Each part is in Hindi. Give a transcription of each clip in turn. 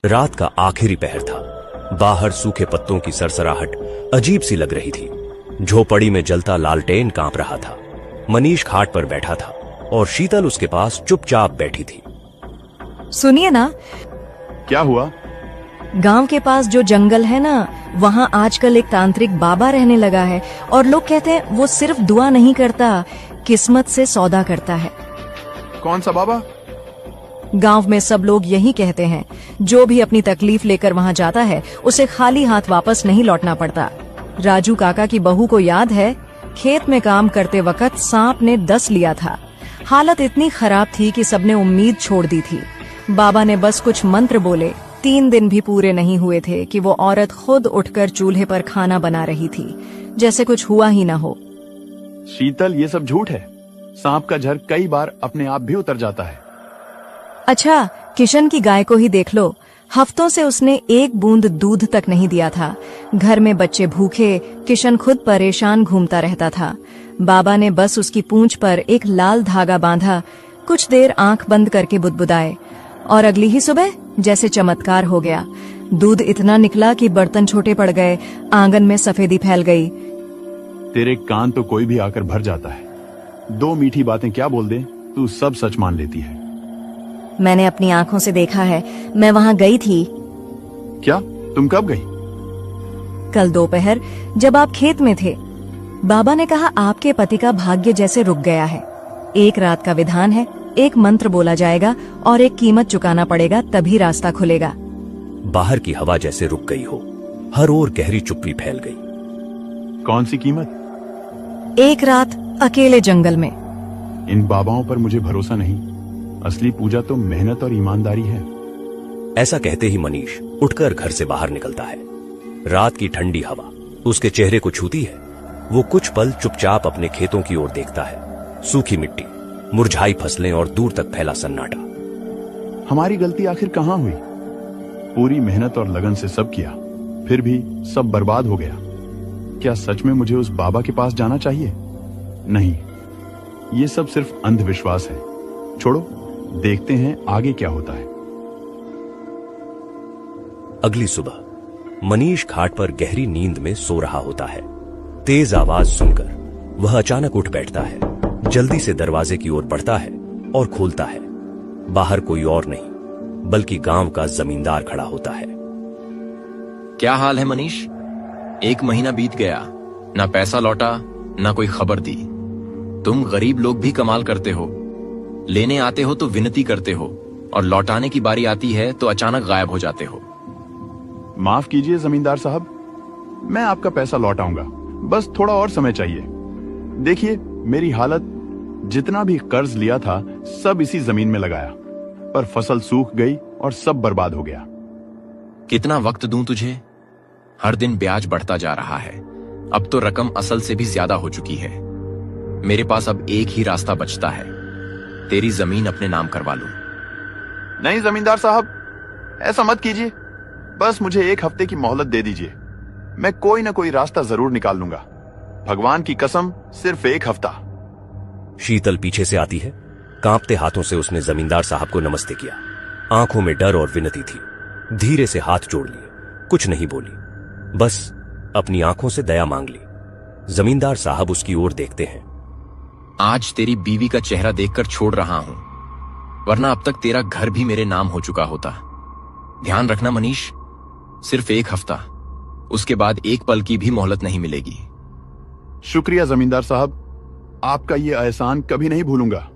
रात का आखिरी पहर था। बाहर सूखे पत्तों की सरसराहट अजीब सी लग रही थी। झोपड़ी में जलता लालटेन कांप रहा था। मनीष खाट पर बैठा था और शीतल उसके पास चुपचाप बैठी थी। सुनिए ना, क्या हुआ? गांव के पास जो जंगल है ना, वहाँ आजकल एक तांत्रिक बाबा रहने लगा है और लोग कहते हैं वो सिर्फ दुआ नहीं करता, किस्मत से सौदा करता है। कौन सा बाबा? गांव में सब लोग यही कहते हैं। जो भी अपनी तकलीफ लेकर वहाँ जाता है उसे खाली हाथ वापस नहीं लौटना पड़ता। राजू काका की बहू को याद है, खेत में काम करते वक्त सांप ने डस लिया था। हालत इतनी खराब थी कि सबने उम्मीद छोड़ दी थी। बाबा ने बस कुछ मंत्र बोले, 3 दिन भी पूरे नहीं हुए थे कि वो औरत खुद उठकर चूल्हे पर खाना बना रही थी, जैसे कुछ हुआ ही ना हो। शीतल, ये सब झूठ है। सांप का झर कई बार अपने आप भी उतर जाता है। अच्छा, किशन की गाय को ही देख लो। हफ्तों से उसने एक बूंद दूध तक नहीं दिया था। घर में बच्चे भूखे, किशन खुद परेशान घूमता रहता था। बाबा ने बस उसकी पूंछ पर एक लाल धागा बांधा, कुछ देर आंख बंद करके बुदबुदाए और अगली ही सुबह जैसे चमत्कार हो गया। दूध इतना निकला कि बर्तन छोटे पड़ गए, आंगन में सफेदी फैल गई। तेरे कान तो कोई भी आकर भर जाता है। 2 मीठी बातें क्या बोल दे, तू सब सच मान लेती है। मैंने अपनी आंखों से देखा है, मैं वहाँ गई थी। क्या? तुम कब गई? कल दोपहर जब आप खेत में थे। बाबा ने कहा आपके पति का भाग्य जैसे रुक गया है। 1 रात का विधान है, एक मंत्र बोला जाएगा और एक कीमत चुकाना पड़ेगा, तभी रास्ता खुलेगा। बाहर की हवा जैसे रुक गई हो, हर ओर गहरी चुप्पी फैल गई। कौन सी कीमत? 1 रात अकेले जंगल में। इन बाबाओं पर मुझे भरोसा नहीं। असली पूजा तो मेहनत और ईमानदारी है। ऐसा कहते ही मनीष उठकर घर से बाहर निकलता है। रात की ठंडी हवा उसके चेहरे को छूती है। वो कुछ पल चुपचाप अपने खेतों की ओर देखता है। सूखी मिट्टी, मुरझाई फसलें और दूर तक फैला सन्नाटा। हमारी गलती आखिर कहाँ हुई? पूरी मेहनत और लगन से सब किया, फिर भी सब बर्बाद हो गया। क्या सच में मुझे उस बाबा के पास जाना चाहिए? नहीं, ये सब सिर्फ अंधविश्वास है। छोड़ो, देखते हैं आगे क्या होता है। अगली सुबह मनीष खाट पर गहरी नींद में सो रहा होता है। तेज आवाज सुनकर वह अचानक उठ बैठता है। जल्दी से दरवाजे की ओर बढ़ता है और खोलता है। बाहर कोई और नहीं बल्कि गांव का जमींदार खड़ा होता है। क्या हाल है मनीष? 1 महीना बीत गया, ना पैसा लौटा, ना कोई खबर दी। तुम गरीब लोग भी कमाल करते हो। लेने आते हो तो विनती करते हो और लौटाने की बारी आती है तो अचानक गायब हो जाते हो। माफ कीजिए जमींदार साहब, मैं आपका पैसा लौटाऊंगा, बस थोड़ा और समय चाहिए। देखिए मेरी हालत, जितना भी कर्ज लिया था सब इसी जमीन में लगाया, पर फसल सूख गई और सब बर्बाद हो गया। कितना वक्त दूं तुझे? हर दिन ब्याज बढ़ता जा रहा है। अब तो रकम असल से भी ज्यादा हो चुकी है। मेरे पास अब एक ही रास्ता बचता है, तेरी जमीन अपने नाम करवा लूं। नहीं जमींदार साहब, ऐसा मत कीजिए। बस मुझे 1 हफ्ते की मोहलत दे दीजिए। मैं कोई ना कोई रास्ता जरूर निकाल लूंगा। भगवान की कसम, सिर्फ 1 हफ्ता। शीतल पीछे से आती है। कांपते हाथों से उसने जमींदार साहब को नमस्ते किया। आंखों में डर और विनती थी। धीरे से हाथ जोड़ लिए, कुछ नहीं बोली, बस अपनी आंखों से दया मांग ली। जमींदार साहब उसकी ओर देखते हैं। आज तेरी बीवी का चेहरा देखकर छोड़ रहा हूं, वरना अब तक तेरा घर भी मेरे नाम हो चुका होता। ध्यान रखना मनीष, सिर्फ 1 हफ्ता, उसके बाद 1 पल की भी मोहलत नहीं मिलेगी। शुक्रिया जमींदार साहब, आपका ये एहसान कभी नहीं भूलूंगा।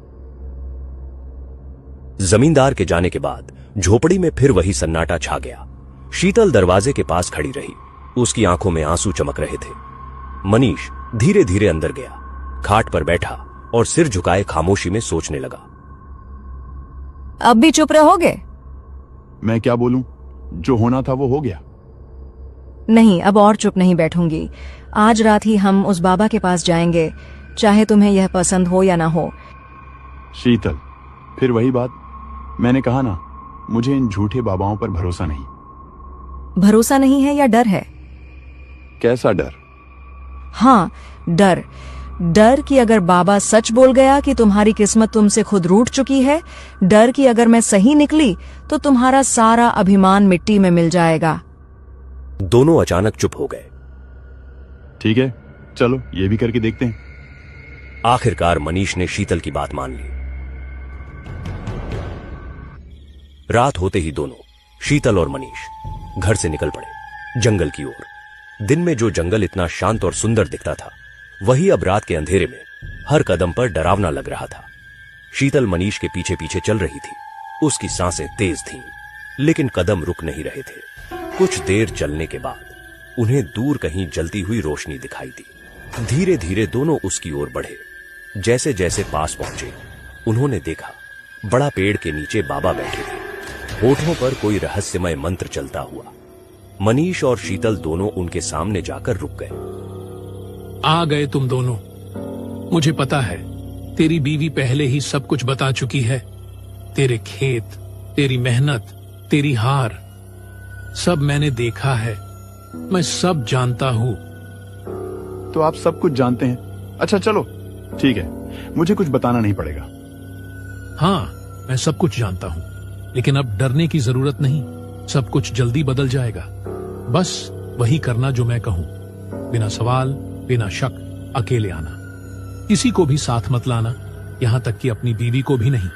जमींदार के जाने के बाद झोपड़ी में फिर वही सन्नाटा छा गया। शीतल दरवाजे के पास खड़ी रही। उसकी आंखों में आंसू चमक रहे थे। मनीष धीरे धीरे अंदर गया, खाट पर बैठा और सिर झुकाए खामोशी में सोचने लगा। अब भी चुप रहोगे? मैं क्या बोलूं? जो होना था वो हो गया। नहीं, अब और चुप नहीं बैठूंगी। आज रात ही हम उस बाबा के पास जाएंगे, चाहे तुम्हें यह पसंद हो या ना हो। शीतल, फिर वही बात। मैंने कहा ना, मुझे इन झूठे बाबाओं पर भरोसा नहीं। भरोसा नहीं है या डर है? कैसा डर? हाँ, डर। डर कि अगर बाबा सच बोल गया कि तुम्हारी किस्मत तुमसे खुद रूठ चुकी है, डर कि अगर मैं सही निकली तो तुम्हारा सारा अभिमान मिट्टी में मिल जाएगा। दोनों अचानक चुप हो गए। ठीक है, चलो ये भी करके देखते हैं। आखिरकार मनीष ने शीतल की बात मान ली। रात होते ही दोनों, शीतल और मनीष, घर से निकल पड़े जंगल की ओर। दिन में जो जंगल इतना शांत और सुंदर दिखता था, वही अब रात के अंधेरे में हर कदम पर डरावना लग रहा था। शीतल मनीष के पीछे पीछे चल रही थी। उसकी सांसें तेज थीं, लेकिन कदम रुक नहीं रहे थे। कुछ देर चलने के बाद उन्हें दूर कहीं जलती हुई रोशनी दिखाई दी। धीरे धीरे दोनों उसकी ओर बढ़े। जैसे जैसे पास पहुंचे, उन्होंने देखा बड़ा पेड़ के नीचे बाबा बैठे थे। होठों पर कोई रहस्यमय मंत्र चलता हुआ। मनीष और शीतल दोनों उनके सामने जाकर रुक गए। आ गए तुम दोनों। मुझे पता है तेरी बीवी पहले ही सब कुछ बता चुकी है। तेरे खेत, तेरी मेहनत, तेरी हार, सब मैंने देखा है। मैं सब जानता हूं। तो आप सब कुछ जानते हैं। अच्छा चलो ठीक है, मुझे कुछ बताना नहीं पड़ेगा। हाँ, मैं सब कुछ जानता हूं, लेकिन अब डरने की जरूरत नहीं। सब कुछ जल्दी बदल जाएगा। बस वही करना जो मैं कहूं। बिना सवाल, बिना शक, अकेले आना। किसी को भी साथ मत लाना, यहां तक कि अपनी बीवी को भी नहीं।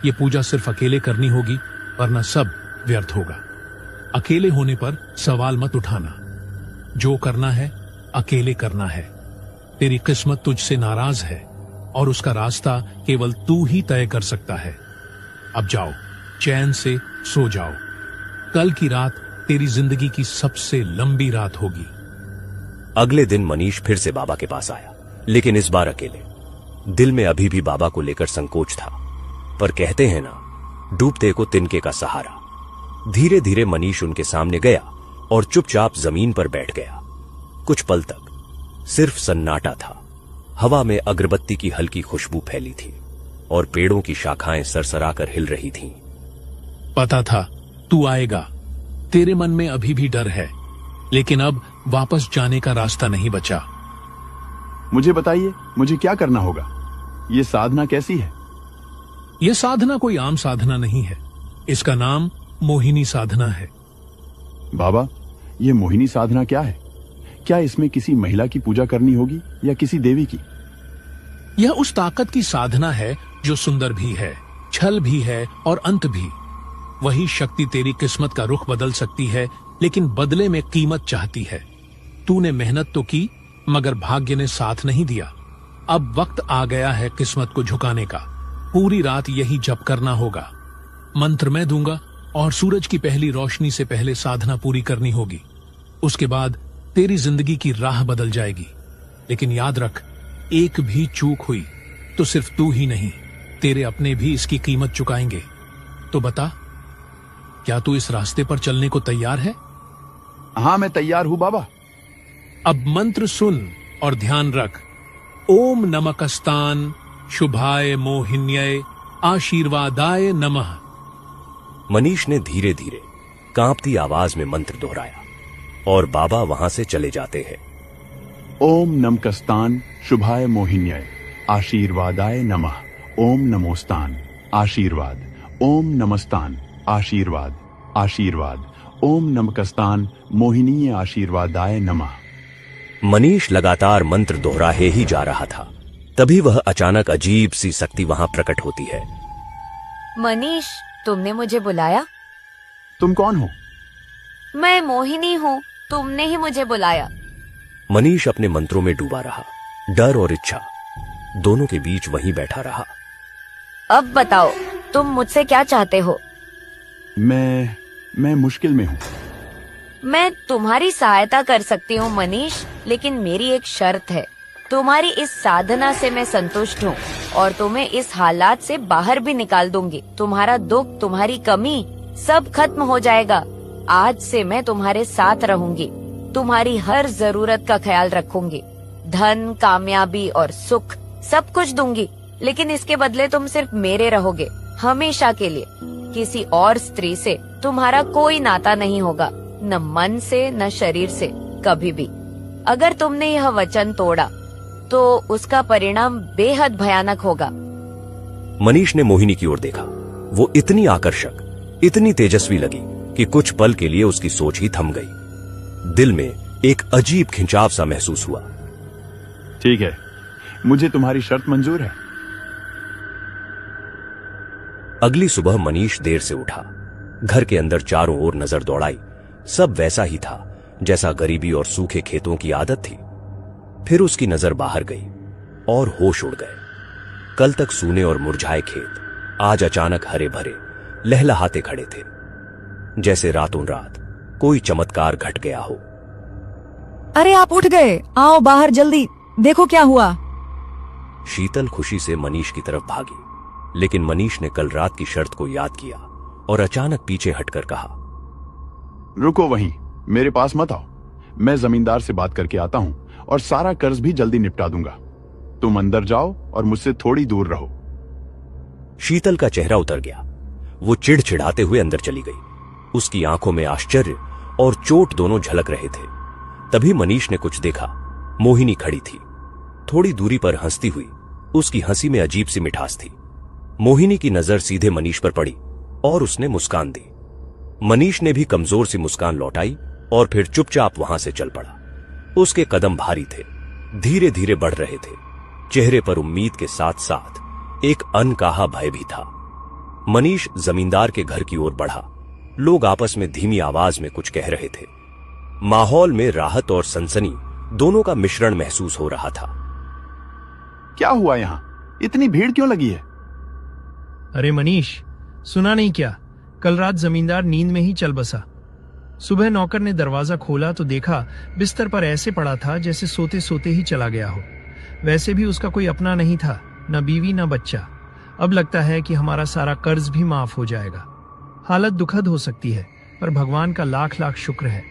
ये पूजा सिर्फ अकेले करनी होगी, वरना सब व्यर्थ होगा। अकेले होने पर सवाल मत उठाना। जो करना है अकेले करना है। तेरी किस्मत तुझसे नाराज है और उसका रास्ता केवल तू ही तय कर सकता है। अब जाओ, चैन से सो जाओ। कल की रात तेरी जिंदगी की सबसे लंबी रात होगी। अगले दिन मनीष फिर से बाबा के पास आया, लेकिन इस बार अकेले। दिल में अभी भी बाबा को लेकर संकोच था, पर कहते हैं ना, डूबते को तिनके का सहारा। धीरे धीरे मनीष उनके सामने गया और चुपचाप जमीन पर बैठ गया। कुछ पल तक सिर्फ सन्नाटा था। हवा में अगरबत्ती की हल्की खुशबू फैली थी और पेड़ों की शाखाएं सरसराकर हिल रही थीं। पता था तू आएगा। तेरे मन में अभी भी डर है, लेकिन अब वापस जाने का रास्ता नहीं बचा। मुझे बताइए, मुझे क्या करना होगा? ये साधना कैसी है? यह साधना कोई आम साधना नहीं है। इसका नाम मोहिनी साधना है। बाबा, ये मोहिनी साधना क्या है? क्या इसमें किसी महिला की पूजा करनी होगी या किसी देवी की? यह उस ताकत की साधना है जो सुंदर भी है, छल भी है और अंत भी। वही शक्ति तेरी किस्मत का रुख बदल सकती है, लेकिन बदले में कीमत चाहती है। तूने मेहनत तो की, मगर भाग्य ने साथ नहीं दिया। अब वक्त आ गया है किस्मत को झुकाने का। पूरी रात यही जप करना होगा। मंत्र मैं दूंगा और सूरज की पहली रोशनी से पहले साधना पूरी करनी होगी। उसके बाद तेरी जिंदगी की राह बदल जाएगी। लेकिन याद रख, एक भी चूक हुई तो सिर्फ तू ही नहीं, तेरे अपने भी इसकी कीमत चुकाएंगे। तो बता, क्या तू इस रास्ते पर चलने को तैयार है? हाँ, मैं तैयार हूं बाबा। अब मंत्र सुन और ध्यान रख। ओम नमकस्तान शुभाय मोहिन्याय आशीर्वादाय नमः। मनीष ने धीरे धीरे कांपती आवाज में मंत्र दोहराया और बाबा वहां से चले जाते हैं। ओम नमकस्तान शुभाय मोहिन्याय आशीर्वादाय नमः। ओम नमोस्तान आशीर्वाद। ओम नमस्तान आशीर्वाद आशीर्वाद। ओम नमकस्तान मोहिनीय आशीर्वादाय नमः। मनीष लगातार मंत्र दोहराए ही जा रहा था। तभी वह अचानक अजीब सी शक्ति वहां प्रकट होती है। मनीष, तुमने मुझे बुलाया? तुम कौन हो? मैं मोहिनी हूँ, तुमने ही मुझे बुलाया। मनीष अपने मंत्रों में डूबा रहा। डर और इच्छा दोनों के बीच वहीं बैठा रहा। अब बताओ, तुम मुझसे क्या चाहते हो? मैं मुश्किल में हूँ। मैं तुम्हारी सहायता कर सकती हूँ मनीष, लेकिन मेरी एक शर्त है। तुम्हारी इस साधना से मैं संतुष्ट हूँ और तुम्हें इस हालात से बाहर भी निकाल दूंगी। तुम्हारा दुख, तुम्हारी कमी सब खत्म हो जाएगा। आज से मैं तुम्हारे साथ रहूंगी, तुम्हारी हर जरूरत का ख्याल रखूंगी। धन, कामयाबी और सुख सब कुछ दूंगी, लेकिन इसके बदले तुम सिर्फ मेरे रहोगे, हमेशा के लिए। किसी और स्त्री से तुम्हारा कोई नाता नहीं होगा, न मन से न शरीर से, कभी भी। अगर तुमने यह वचन तोड़ा तो उसका परिणाम बेहद भयानक होगा। मनीष ने मोहिनी की ओर देखा। वो इतनी आकर्षक, इतनी तेजस्वी लगी कि कुछ पल के लिए उसकी सोच ही थम गई। दिल में एक अजीब खिंचाव सा महसूस हुआ। ठीक है, मुझे तुम्हारी शर्त मंजूर है। अगली सुबह मनीष देर से उठा। घर के अंदर चारों ओर नजर दौड़ाई। सब वैसा ही था जैसा गरीबी और सूखे खेतों की आदत थी। फिर उसकी नजर बाहर गई और होश उड़ गए। कल तक सूने और मुरझाए खेत आज अचानक हरे भरे लहलहाते खड़े थे, जैसे रातों रात कोई चमत्कार घट गया हो। अरे आप उठ गए, आओ बाहर जल्दी, देखो क्या हुआ। शीतल खुशी से मनीष की तरफ भागी, लेकिन मनीष ने कल रात की शर्त को याद किया और अचानक पीछे हटकर कहा, रुको वहीं, मेरे पास मत आओ। मैं जमींदार से बात करके आता हूं और सारा कर्ज भी जल्दी निपटा दूंगा। तुम अंदर जाओ और मुझसे थोड़ी दूर रहो। शीतल का चेहरा उतर गया। वो चिड़चिड़ाते हुए अंदर चली गई। उसकी आंखों में आश्चर्य और चोट दोनों झलक रहे थे। तभी मनीष ने कुछ देखा। मोहिनी खड़ी थी, थोड़ी दूरी पर हंसती हुई। उसकी हंसी में अजीब सी मिठास थी। मोहिनी की नजर सीधे मनीष पर पड़ी और उसने मुस्कान दी। मनीष ने भी कमजोर सी मुस्कान लौटाई और फिर चुपचाप वहां से चल पड़ा। उसके कदम भारी थे, धीरे धीरे बढ़ रहे थे। चेहरे पर उम्मीद के साथ साथ एक अनकहा भय भी था। मनीष जमींदार के घर की ओर बढ़ा। लोग आपस में धीमी आवाज में कुछ कह रहे थे। माहौल में राहत और सनसनी दोनों का मिश्रण महसूस हो रहा था। क्या हुआ यहां? इतनी भीड़ क्यों लगी है? अरे मनीष, सुना नहीं क्या? कल रात जमींदार नींद में ही चल बसा। सुबह नौकर ने दरवाजा खोला तो देखा बिस्तर पर ऐसे पड़ा था जैसे सोते सोते ही चला गया हो। वैसे भी उसका कोई अपना नहीं था, न बीवी न बच्चा। अब लगता है कि हमारा सारा कर्ज भी माफ हो जाएगा। हालत दुखद हो सकती है, पर भगवान का लाख लाख शुक्र है।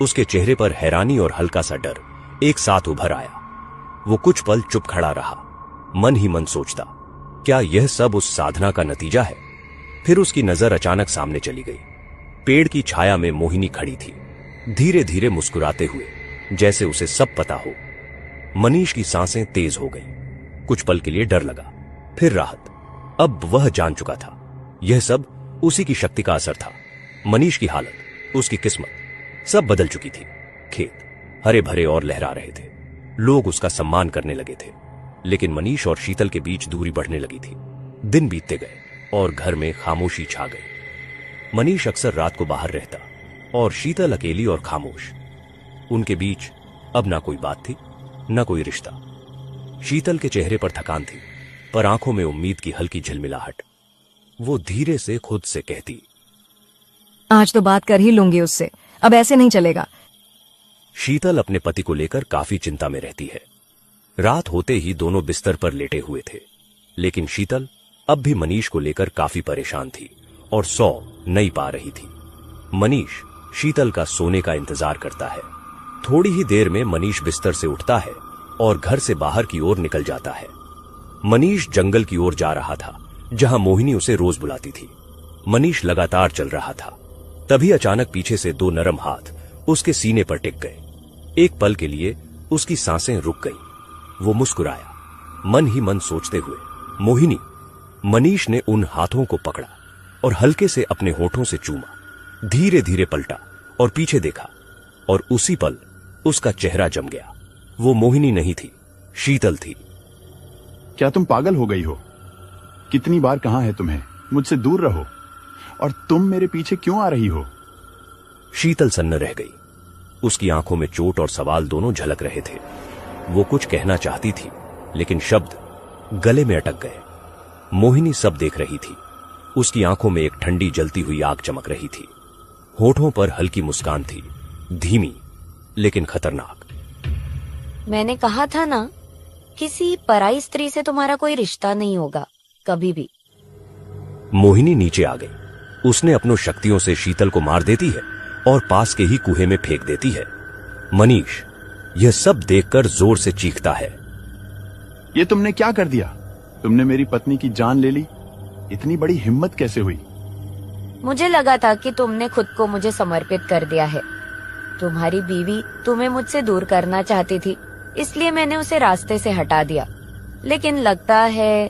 उसके चेहरे पर हैरानी और हल्का सा डर एक साथ उभर आया। वो कुछ पल चुप खड़ा रहा, मन ही मन सोचता, क्या यह सब उस साधना का नतीजा है? फिर उसकी नजर अचानक सामने चली गई। पेड़ की छाया में मोहिनी खड़ी थी, धीरे धीरे मुस्कुराते हुए, जैसे उसे सब पता हो। मनीष की सांसें तेज हो गईं। कुछ पल के लिए डर लगा, फिर राहत। अब वह जान चुका था, यह सब उसी की शक्ति का असर था। मनीष की हालत, उसकी किस्मत, सब बदल चुकी थी। खेत हरे भरे और लहरा रहे थे। लोग उसका सम्मान करने लगे थे। लेकिन मनीष और शीतल के बीच दूरी बढ़ने लगी थी। दिन बीतते गए और घर में खामोशी छा गई। मनीष अक्सर रात को बाहर रहता और शीतल अकेली और खामोश। उनके बीच अब ना कोई बात थी, न कोई रिश्ता। शीतल के चेहरे पर थकान थी, पर आंखों में उम्मीद की हल्की झिलमिलाहट। वो धीरे से खुद से कहती, आज तो बात कर ही लूंगी उससे, अब ऐसे नहीं चलेगा। शीतल अपने पति को लेकर काफी चिंता में रहती है। रात होते ही दोनों बिस्तर पर लेटे हुए थे, लेकिन शीतल अब भी मनीष को लेकर काफी परेशान थी और सौ नहीं पा रही थी। मनीष शीतल का सोने का इंतजार करता है। थोड़ी ही देर में मनीष बिस्तर से उठता है और घर से बाहर की ओर निकल जाता है। मनीष जंगल की ओर जा रहा था, जहां मोहिनी उसे रोज बुलाती थी। मनीष लगातार चल रहा था। तभी अचानक पीछे से दो नरम हाथ उसके सीने पर टिक गए। एक पल के लिए उसकी सांसें रुक गईं। वो मुस्कुराया, मन ही मन सोचते हुए, मोहिनी। मनीष ने उन हाथों को पकड़ा और हल्के से अपने होठों से चूमा। धीरे धीरे पलटा और पीछे देखा, और उसी पल उसका चेहरा जम गया। वो मोहिनी नहीं थी, शीतल थी। क्या तुम पागल हो गई हो? कितनी बार कहा है तुम्हें मुझसे दूर रहो, और तुम मेरे पीछे क्यों आ रही हो? शीतल सन्न रह गई। उसकी आंखों में चोट और सवाल दोनों झलक रहे थे। वो कुछ कहना चाहती थी, लेकिन शब्द गले में अटक गए। मोहिनी सब देख रही थी। उसकी आंखों में एक ठंडी जलती हुई आग चमक रही थी। होठों पर हल्की मुस्कान थी, धीमी लेकिन खतरनाक। मैंने कहा था ना, किसी पराई स्त्री से तुम्हारा कोई रिश्ता नहीं होगा, कभी भी। मोहिनी नीचे आ गई। उसने अपनों शक्तियों से शीतल को मार देती है और पास के ही कुएं में फेंक देती है। मनीष यह सब देखकर जोर से चीखता है, ये तुमने क्या कर दिया? तुमने मेरी पत्नी की जान ले ली। इतनी बड़ी हिम्मत कैसे हुई? मुझे लगा था कि तुमने खुद को मुझे समर्पित कर दिया है। तुम्हारी बीवी तुम्हें मुझसे दूर करना चाहती थी, इसलिए मैंने उसे रास्ते से हटा दिया। लेकिन लगता है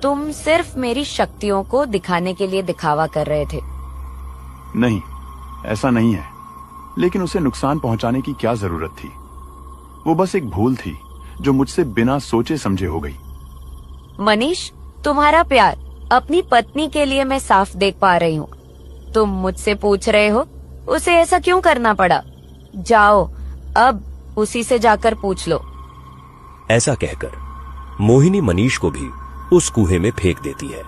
तुम सिर्फ मेरी शक्तियों को दिखाने के लिए दिखावा कर रहे थे। नहीं, ऐसा नहीं है। लेकिन उसे नुकसान पहुंचाने की क्या जरूरत थी? वो बस एक भूल थी जो मुझसे बिना सोचे समझे हो गई। मनीष, तुम्हारा प्यार अपनी पत्नी के लिए मैं साफ देख पा रही हूँ। तुम मुझसे पूछ रहे हो उसे ऐसा क्यों करना पड़ा? जाओ, अब उसी से जाकर पूछ लो। ऐसा कहकर मोहिनी मनीष को भी उस कुएं में फेंक देती है।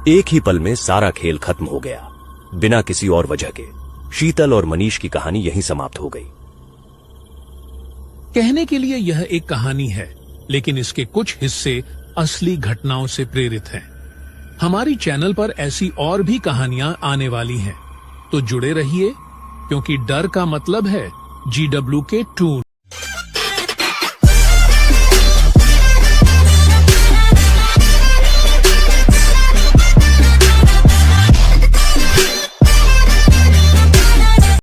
एक ही पल में सारा खेल खत्म हो गया। बिना किसी और वजह के शीतल और मनीष की कहानी यहीं समाप्त हो गई। कहने के लिए यह एक कहानी है, लेकिन इसके कुछ हिस्से असली घटनाओं से प्रेरित हैं। हमारी चैनल पर ऐसी और भी कहानियां आने वाली हैं, तो जुड़े रहिए, क्योंकि डर का मतलब है GW के टून।